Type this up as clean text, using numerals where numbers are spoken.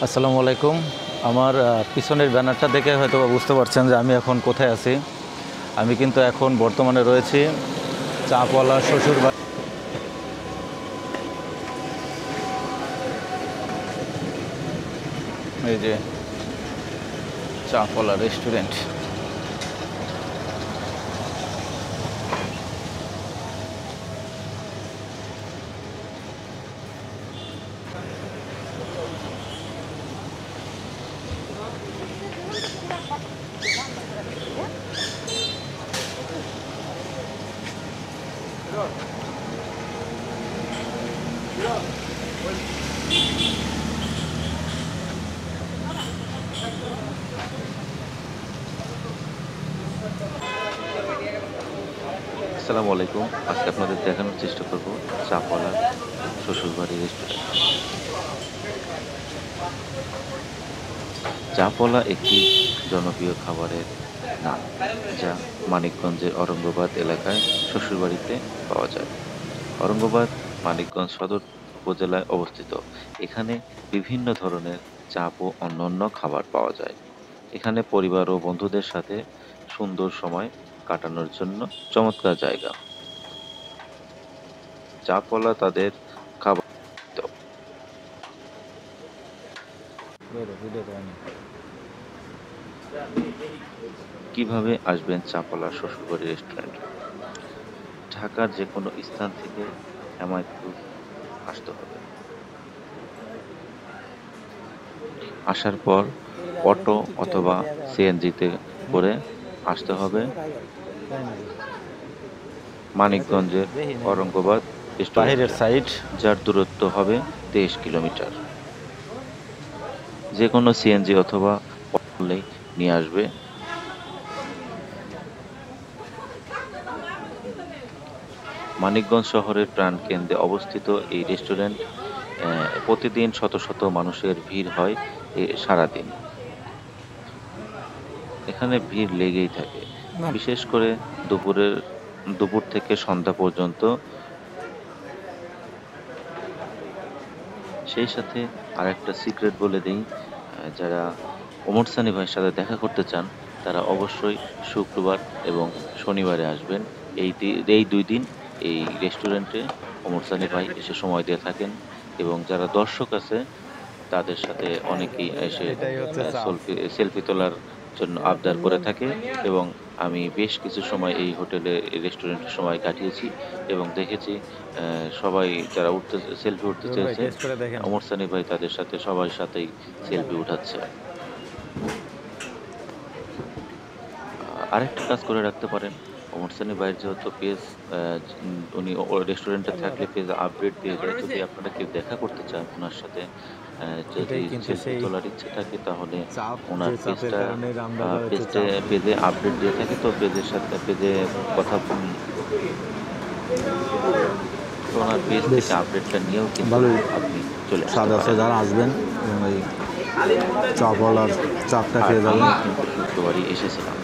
আসসালামু আলাইকুম। আমার পিছনের ব্যানারটা দেখে হয়তো বুঝতে পারছেন যে আমি এখন কোথায় আছি। আমি কিন্তু এখন বর্তমানে রয়েছি চাপওয়ালা শ্বশুরবাড়ি। এই যে চাপওয়ালা রেস্টুরেন্ট। আসসালামু আলাইকুম। আজকে আপনাদের দেখানোর চেষ্টা করব চাপওয়ালার শ্বশুরবাড়ি রেস্টুরেন্ট। চাপওয়ালা একটি জনপ্রিয় খাবারের নাম, যা মানিকগঞ্জের অরঙ্গাবাদ এলাকায় শ্বশুরবাড়িতে পাওয়া যায়। অরঙ্গাবাদ মানিকগঞ্জ সদর উপজেলায় অবস্থিত। এখানে বিভিন্ন ধরনের চাপ ও অন্যান্য খাবার পাওয়া যায়। এখানে পরিবার ও বন্ধুদের সাথে সুন্দর সময় কাটানোর জন্য চমৎকার জায়গা। চাপওয়ালা তাদের খাবার তো কিভাবে আসবেন চাপওয়ালা শ্বশুরবাড়ি রেস্টুরেন্ট? ঢাকার যে কোনো স্থান থেকে হেমায়তপুর আসতে হবে। আসার পর অটো অথবা সিএনজিতে করে আসতে হবে মানিকগঞ্জের অরঙ্গাবাদ বাহিরের রেস্টুরেন্টে, সাইড। যার দূরত্ব হবে 23 কিলোমিটার। যে কোনো সিএনজি অথবা অটোলেই নিয়ে আসবে। মানিকগঞ্জ শহরের প্রাণকেন্দ্রে অবস্থিত এই রেস্টুরেন্ট প্রতিদিন শত শত মানুষের ভিড় হয় সারাদিন। এখানে ভিড় লেগেই থাকে, বিশেষ করে দুপুর থেকে সন্ধ্যা পর্যন্ত। সেই সাথে আরেকটা সিক্রেট বলে দেই, যারা ওমর সানি ভাইয়ের সাথে দেখা করতে চান তারা অবশ্যই শুক্রবার এবং শনিবারে আসবেন। এই 2 দিন এই রেস্টুরেন্টে ওমর সানি ভাই এসে সময় দিয়ে থাকেন, এবং যারা দর্শক আছে তাদের সাথে অনেকেই এসে এটাই হচ্ছে চাপ। সেলফি তোলার জন্য আবদার করে থাকে। এবং আমি বেশ কিছু সময় এই হোটেলে এই রেস্টুরেন্টে সময় কাটিয়েছি এবং দেখেছি সবাই যারা সেলফি উঠতে রুল ভাই চেয়েছে, টেস্ট করে দেখেন। ওমর সানি ভাই তাদের সাথে সবার সাথেই সেলফি উঠাচ্ছে। আরেকটা কাজ করে রাখতে পারেন, ওমর সানি ভাইয়ের যেহেতু পেজ, উনি রেস্টুরেন্টে থাকলে পেজ আপডেট দিয়ে দেয়। যদি আপনারা কেউ দেখা করতে চান ওনার সাথে, যদি এটাই কিন্তু সেলফি সেই তোলার ইচ্ছে থাকে, তাহলে চাপ, যে ওনার চাপের পেজটা কারণে রামদাদা হচ্ছে পেজে চাপ। পেজে আপডেট দিয়ে থাকে। তো পেজের সাথে কথা তো ওনার পেজ বেশ থেকে আপডেটটা নিয়েও কিন্তু ভালোই আপনি চলে আসতে স্বাদ আছে, পারেন। যারা আসবেন এবং এই চাপওয়ালার চাপটা আর খেয়ে যাবেন। আমিও কিন্তু শুক্রবারই এসেছিলাম।